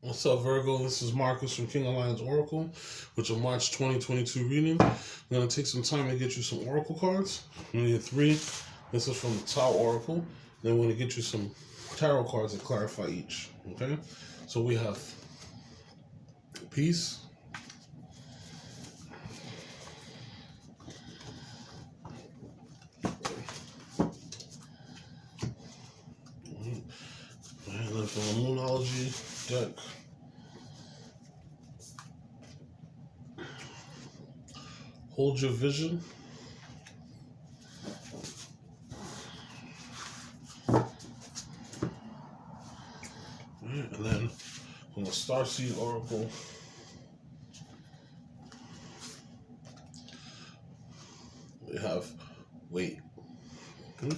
What's up, Virgo? This is Marcus from Untitled Oracle, with your March 2022 reading. I'm going to take some time to get you some Oracle cards. We need 3. This is from the Tao Oracle. Then we're going to get you some tarot cards that clarify each. Okay? So we have Peace. And then from the Moonology deck, Hold Your Vision. And then from the Starseed Oracle, we have Wait. Okay.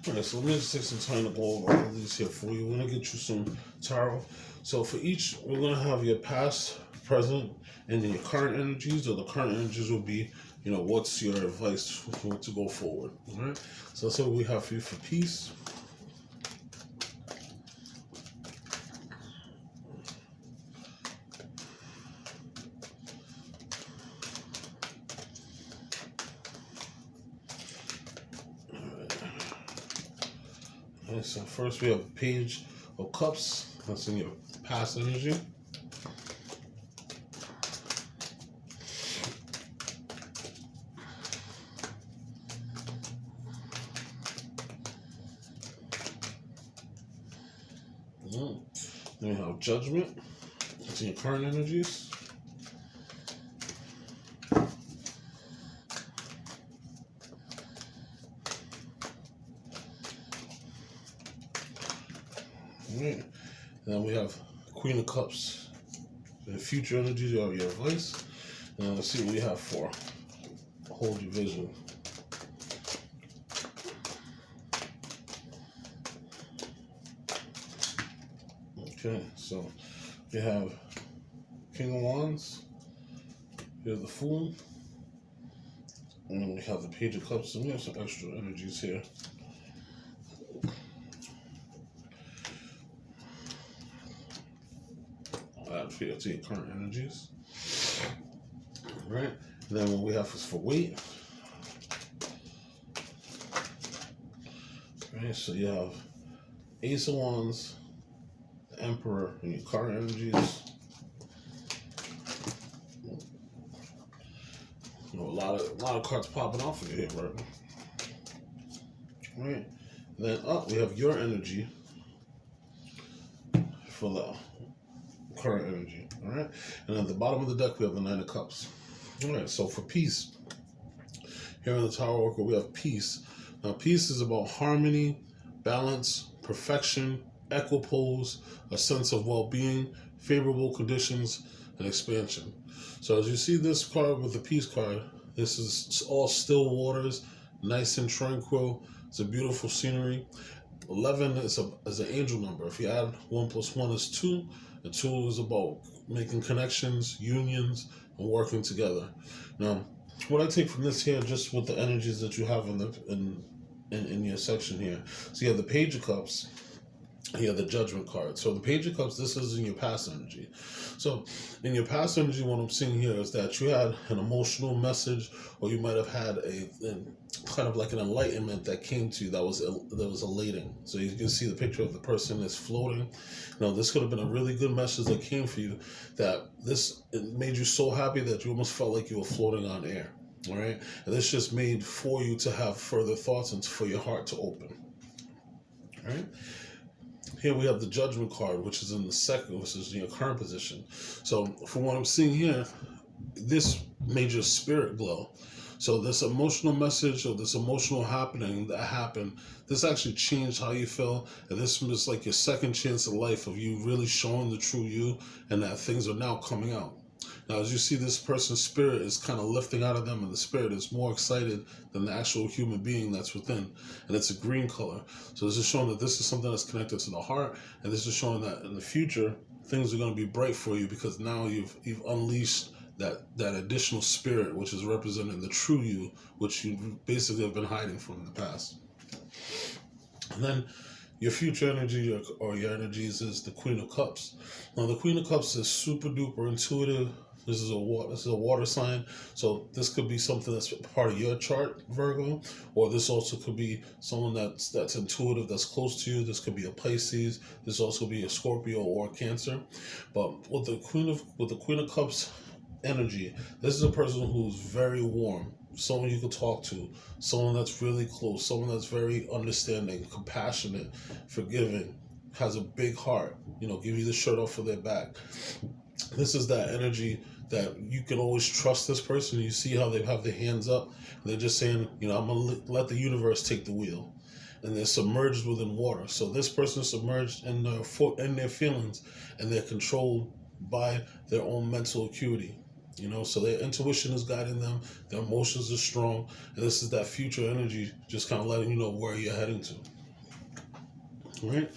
Alright, so let me just take some time to go over all of these here for you. We're going to get you some tarot. So for each, we're going to have your past, present, and then your current energies, or the current energies will be, what's your advice to go forward. Alright, so that's what we have for you for Peace. Okay, so first we have a Page of Cups. That's in your past energy. Then we have Judgment. That's in your current energies. Alright. And then we have Queen of Cups. The future energies are your advice. And let's see what we have for Hold Your Vision. Okay, so we have King of Wands, we have the Fool, and then we have the Page of Cups, and we have some extra energies here. I'll add for you to your current energies. Alright, and then what we have is for Wait. Alright, so you have Ace of Wands, the Emperor, and your current energies. A lot of cards popping off of you here, right? Right. And then up we have your energy for the current energy. Alright. And at the bottom of the deck we have the Nine of Cups. Alright, so for Peace, here in the Tao Oracle we have Peace. Now peace is about harmony, balance, perfection, equipoise, a sense of well-being, favorable conditions, and expansion. So as you see this card with the Peace card, this is all still waters, nice and tranquil. It's a beautiful scenery. 11 is an angel number. If you add 1 + 1 is 2, and 2 is about making connections, unions, and working together. Now, what I take from this here, just with the energies that you have in your section here. So you have the Page of Cups. You have the Judgment card. So the Page of Cups, this is in your past energy. So in your past energy, what I'm seeing here is that you had an emotional message, or you might have had a kind of like an enlightenment that came to you that was elating. So you can see the picture of the person that's floating. This could have been a really good message that came for you, that it made you so happy that you almost felt like you were floating on air. All right, and this just made for you to have further thoughts and for your heart to open. All right. Here we have the Judgment card, which is in the second, which is in your current position. So from what I'm seeing here, this made your spirit glow. So this emotional message, or this emotional happening that happened, this actually changed how you feel. And this was like your second chance at life of you really showing the true you, and that things are now coming out. Now, as you see, this person's spirit is kind of lifting out of them, and the spirit is more excited than the actual human being that's within. And it's a green color. So this is showing that this is something that's connected to the heart, and this is showing that in the future, things are going to be bright for you, because now you've unleashed that additional spirit, which is representing the true you, which you basically have been hiding from in the past. And then Your future energy or your energies is the Queen of Cups. Now, the Queen of Cups is super duper intuitive. This is a water sign, so this could be something that's part of your chart, Virgo, or this also could be someone that's intuitive, that's close to you. This could be a Pisces. This also could be a Scorpio or a Cancer. But with the Queen of Cups energy, this is a person who's very warm, someone you can talk to, someone that's really close, someone that's very understanding, compassionate, forgiving, has a big heart. Give you the shirt off of their back. This is that energy that you can always trust this person. You see how they have their hands up. They're just saying, I'm going to let the universe take the wheel. And they're submerged within water. So this person is submerged in their feelings, and they're controlled by their own mental acuity. So their intuition is guiding them. Their emotions are strong. And this is that future energy just kind of letting you know where you're heading to. All right?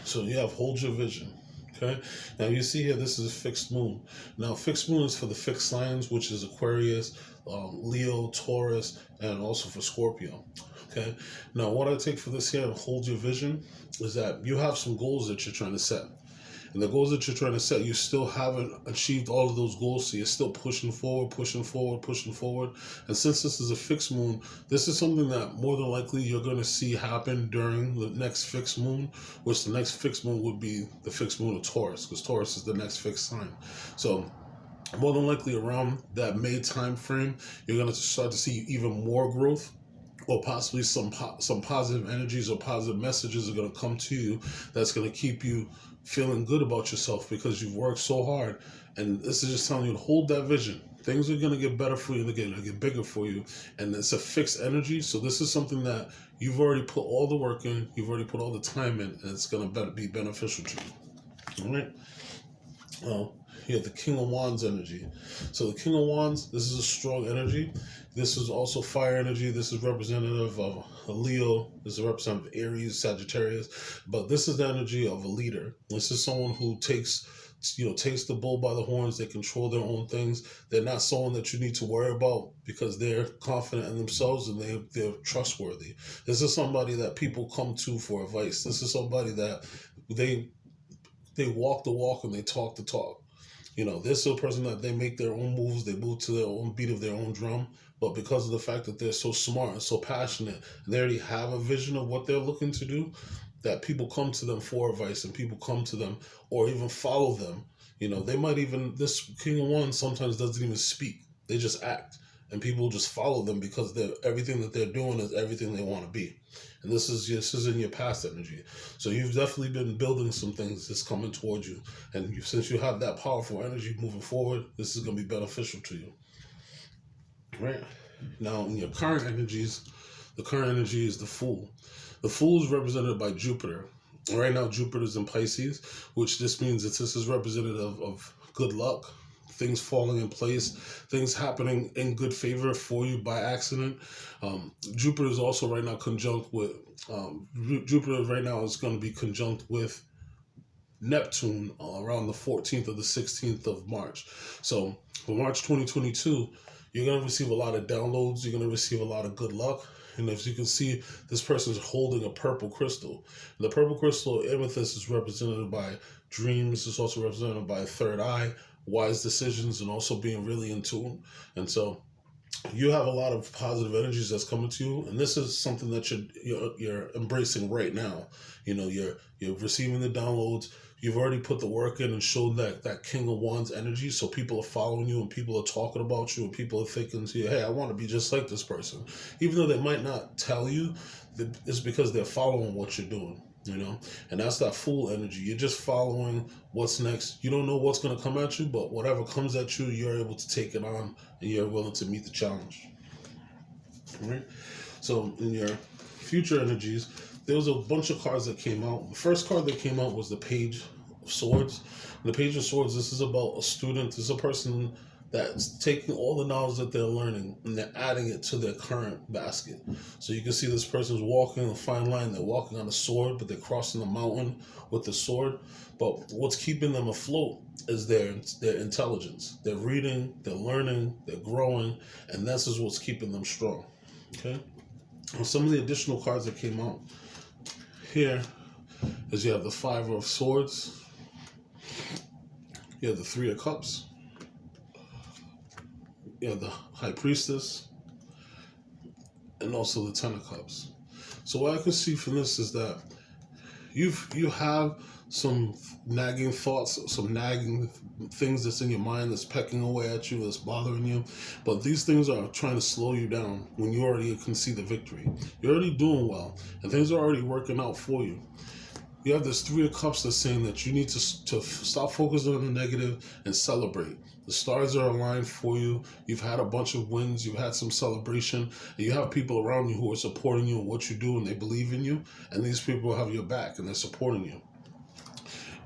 So you have hold your vision. Okay. Now you see here, this is a fixed moon. Now, fixed moon is for the fixed signs, which is Aquarius, Leo, Taurus, and also for Scorpio. Okay. Now, what I take for this here, hold your vision, is that you have some goals that you're trying to set. And the goals that you're trying to set, you still haven't achieved all of those goals, so you're still pushing forward. And since this is a fixed moon, this is something that more than likely you're going to see happen during the next fixed moon, which the next fixed moon would be the fixed moon of Taurus, because Taurus is the next fixed sign. So more than likely around that May time frame, you're going to start to see even more growth, or possibly some positive energies or positive messages are going to come to you that's going to keep you feeling good about yourself because you've worked so hard. And this is just telling you to hold that vision. Things are going to get better for you, they're going to get bigger for you, and it's a fixed energy. So this is something that you've already put all the work in, you've already put all the time in, and it's going to be beneficial to you. All right. You have the King of Wands energy. So the King of Wands, this is a strong energy. This is also fire energy. This is representative of a Leo. This is representative of Aries, Sagittarius. But this is the energy of a leader. This is someone who takes the bull by the horns. They control their own things. They're not someone that you need to worry about because they're confident in themselves and they're trustworthy. This is somebody that people come to for advice. This is somebody that they walk the walk and they talk the talk. They're still a person that they make their own moves, they move to their own beat of their own drum, but because of the fact that they're so smart and so passionate, and they already have a vision of what they're looking to do, that people come to them for advice, and people come to them or even follow them. They might even, this King of Wands sometimes doesn't even speak, they just act, and people just follow them because everything that they're doing is everything they want to be. And this is in your past energy. So you've definitely been building some things that's coming towards you. And since you have that powerful energy moving forward, this is going to be beneficial to you. Right? Now, in your current energies, the current energy is the Fool. The Fool is represented by Jupiter. Right now, Jupiter is in Pisces, which this means that this is representative of good luck, things falling in place, things happening in good favor for you by accident. Jupiter is also right now conjunct with, Jupiter right now is going to be conjunct with Neptune around the 14th or the 16th of March. So for March 2022, you're going to receive a lot of downloads. You're going to receive a lot of good luck. And as you can see, this person is holding a purple crystal. And the purple crystal amethyst is represented by dreams. It's also represented by a third eye, wise decisions, and also being really in tune. And so you have a lot of positive energies that's coming to you, and this is something that you're embracing right now. You're receiving the downloads. You've already put the work in and showed that King of Wands energy, so people are following you and people are talking about you and people are thinking to you, hey, I want to be just like this person. Even though they might not tell you, it's because they're following what you're doing. And that's that Fool energy. You're just following what's next. You don't know what's going to come at you, but whatever comes at you, you're able to take it on and you're willing to meet the challenge. All right? So in your future energies, there was a bunch of cards that came out. The first card that came out was the Page of Swords. The Page of Swords, this is about a student. This is a person that's taking all the knowledge that they're learning and they're adding it to their current basket. So you can see this person's walking a fine line. They're walking on a sword, but they're crossing the mountain with the sword. But what's keeping them afloat is their intelligence. They're reading, they're learning, they're growing, and this is what's keeping them strong. Okay? Some of the additional cards that came out here is you have the Five of Swords, you have the Three of Cups, you have the High Priestess, and also the Ten of Cups. So what I can see from this is that you have some nagging thoughts, some nagging things that's in your mind that's pecking away at you, that's bothering you. But these things are trying to slow you down when you already can see the victory. You're already doing well, and things are already working out for you. You have this Three of Cups that's saying that you need to stop focusing on the negative and celebrate. The stars are aligned for you. You've had a bunch of wins. You've had some celebration. And you have people around you who are supporting you in what you do, and they believe in you. And these people have your back, and they're supporting you.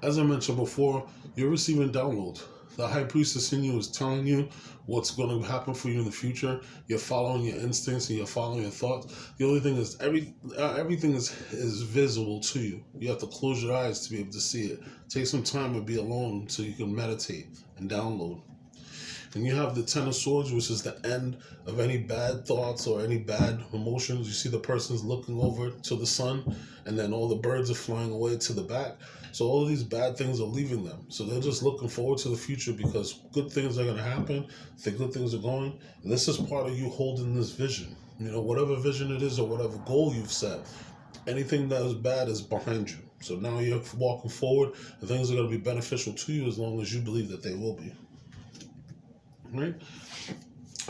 As I mentioned before, you're receiving downloads. The High Priestess in you is telling you what's going to happen for you in the future. You're following your instincts and you're following your thoughts. The only thing is everything is visible to you. You have to close your eyes to be able to see it. Take some time and be alone so you can meditate and download. And you have the Ten of Swords, which is the end of any bad thoughts or any bad emotions. You see the person's looking over to the sun, and then all the birds are flying away to the back. So all of these bad things are leaving them. So they're just looking forward to the future because good things are going to happen. The good things are going. And this is part of you holding this vision. You know, whatever vision it is or whatever goal you've set, anything that is bad is behind you. So now you're walking forward, and things are going to be beneficial to you as long as you believe that they will be. Right?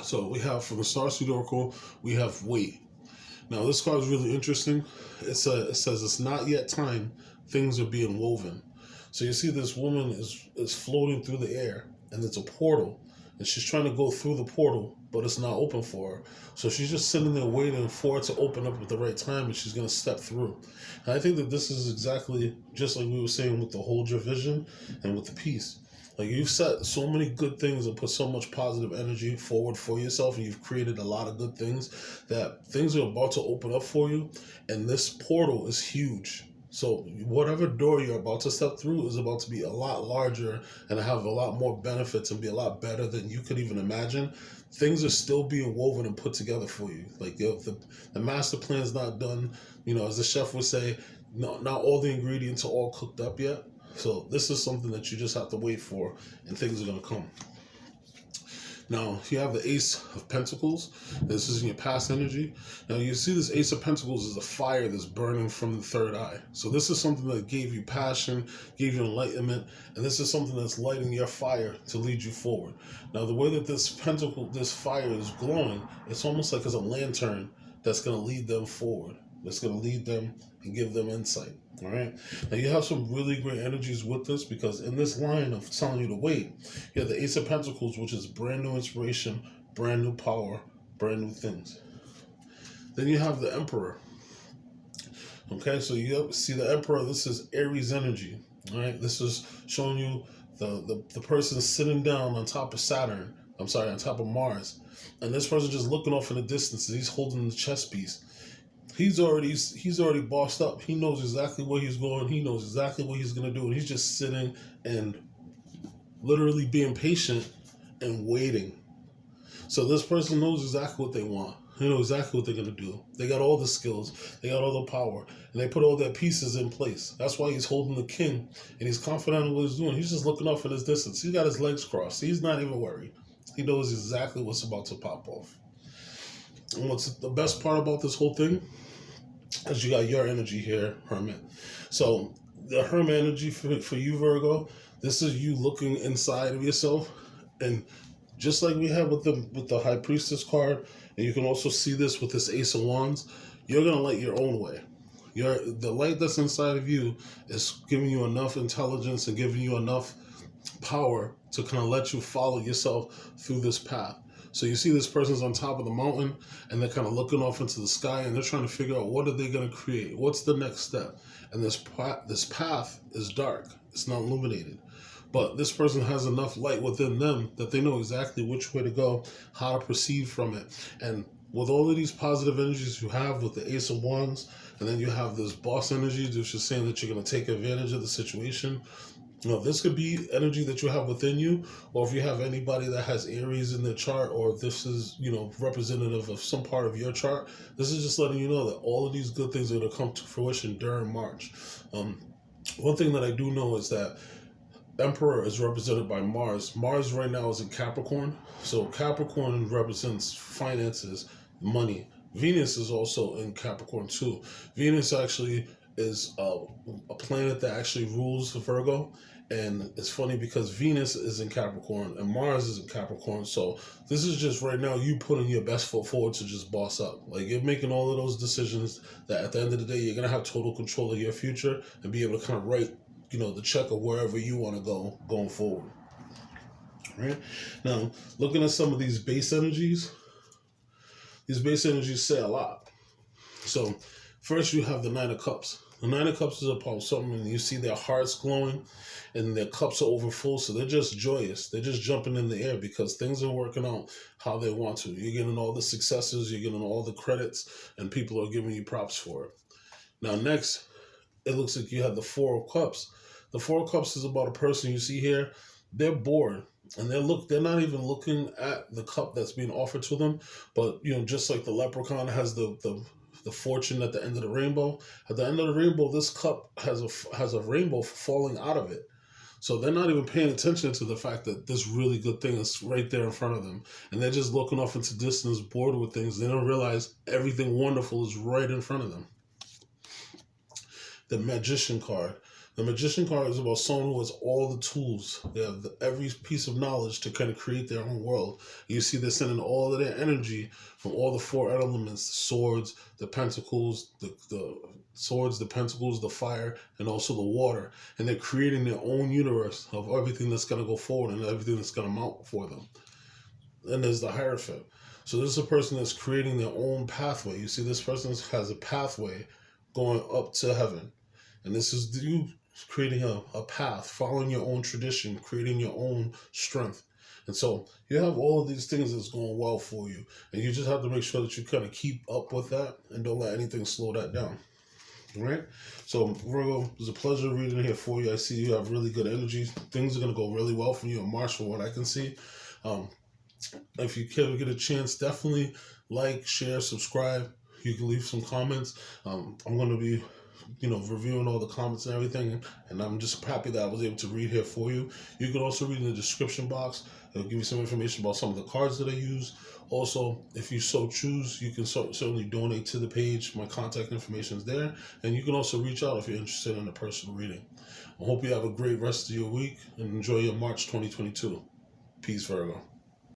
So we have from the Starseed Oracle, we have wait. Now this card is really interesting. It says it's not yet time. Things are being woven. So you see this woman is floating through the air, and it's a portal, and she's trying to go through the portal, but it's not open for her. So she's just sitting there waiting for it to open up at the right time, and she's going to step through. And I think that this is exactly just like we were saying with the hold your vision and with the peace. Like you've set so many good things and put so much positive energy forward for yourself, and you've created a lot of good things that things are about to open up for you, and this portal is huge. So whatever door you're about to step through is about to be a lot larger and have a lot more benefits and be a lot better than you could even imagine. Things are still being woven and put together for you. Like the master plan is not done. You know, as the chef would say, not all the ingredients are all cooked up yet. So this is something that you just have to wait for, and things are going to come. Now, you have the Ace of Pentacles. This is in your past energy. Now, you see this Ace of Pentacles is a fire that's burning from the third eye. So this is something that gave you passion, gave you enlightenment, and this is something that's lighting your fire to lead you forward. Now, the way that this fire is glowing, it's almost like it's a lantern that's going to lead them forward. That's going to lead them and give them insight. All right. Now you have some really great energies with this, because in this line of telling you to wait, you have the Ace of Pentacles, which is brand new inspiration, brand new power, brand new things. Then you have the Emperor. Okay, so you see the Emperor. This is Aries energy. All right. This is showing you the person sitting down on top of Saturn. I'm sorry, on top of Mars, and this person just looking off in the distance. He's holding the chess piece. He's already bossed up. He knows exactly where he's going. He knows exactly what he's going to do. And he's just sitting and literally being patient and waiting. So this person knows exactly what they want. They know exactly what they're going to do. They got all the skills. They got all the power. And they put all their pieces in place. That's why he's holding the king. And he's confident in what he's doing. He's just looking off in his distance. He's got his legs crossed. He's not even worried. He knows exactly what's about to pop off. And what's the best part about this whole thing is you got your energy here, Hermit. So the Hermit energy for you, Virgo, this is you looking inside of yourself, and just like we have with the High Priestess card, and you can also see this with this Ace of Wands, you're gonna light your own way. The light that's inside of you is giving you enough intelligence and giving you enough power to kind of let you follow yourself through this path. So you see this person's on top of the mountain, and they're kind of looking off into the sky, and they're trying to figure out what are they going to create? What's the next step? And this path is dark. It's not illuminated. But this person has enough light within them that they know exactly which way to go, how to proceed from it. And with all of these positive energies you have with the Ace of Wands, and then you have this boss energy, which is saying that you're going to take advantage of the situation, Now, this could be energy that you have within you, or if you have anybody that has Aries in their chart, or if this is, representative of some part of your chart, this is just letting you know that all of these good things are going to come to fruition during March. One thing that I do know is that Emperor is represented by Mars. Mars right now is in Capricorn. So Capricorn represents finances, money. Venus is also in Capricorn too. Venus actually is a planet that actually rules Virgo. And it's funny because Venus is in Capricorn and Mars is in Capricorn. So this is just right now you putting your best foot forward to just boss up. Like, you're making all of those decisions that at the end of the day, you're going to have total control of your future and be able to kind of write the check of wherever you want to go going forward. Right? Now, looking at some of these base energies say a lot. So, first you have the Nine of Cups. The Nine of Cups is about something, and you see their hearts glowing and their cups are over full, so they're just joyous. They're just jumping in the air because things are working out how they want to. You're getting all the successes, you're getting all the credits, and people are giving you props for it. Now, next, it looks like you have the Four of Cups. The Four of Cups is about a person you see here. They're bored, and they're not even looking at the cup that's being offered to them. But just like the leprechaun has the fortune at the end of the rainbow. At the end of the rainbow, this cup has a rainbow falling out of it. So they're not even paying attention to the fact that this really good thing is right there in front of them. And they're just looking off into distance, bored with things. They don't realize everything wonderful is right in front of them. The Magician card. The Magician card is about someone who has all the tools. They have every piece of knowledge to kind of create their own world. You see they're sending all of their energy from all the four elements: the swords, the pentacles, the swords, the pentacles, the fire, and also the water. And they're creating their own universe of everything that's going to go forward and everything that's going to mount for them. And there's the Hierophant. So this is a person that's creating their own pathway. You see, this person has a pathway going up to heaven. And this is you creating a path, following your own tradition, creating your own strength. And so you have all of these things that's going well for you. And you just have to make sure that you kind of keep up with that and don't let anything slow that down. All right? So, Virgo, it was a pleasure reading here for you. I see you have really good energy. Things are going to go really well for you in March from what I can see. If you can get a chance, definitely like, share, subscribe. You can leave some comments. I'm going to be reviewing all the comments and everything, and I'm just happy that I was able to read here for you. You can also read in the description box. It'll give you some information about some of the cards that I use. Also, if you so choose, you can certainly donate to the page. My contact information is there, and you can also reach out if you're interested in a personal reading. I hope you have a great rest of your week and enjoy your March 2022. Peace, Virgo.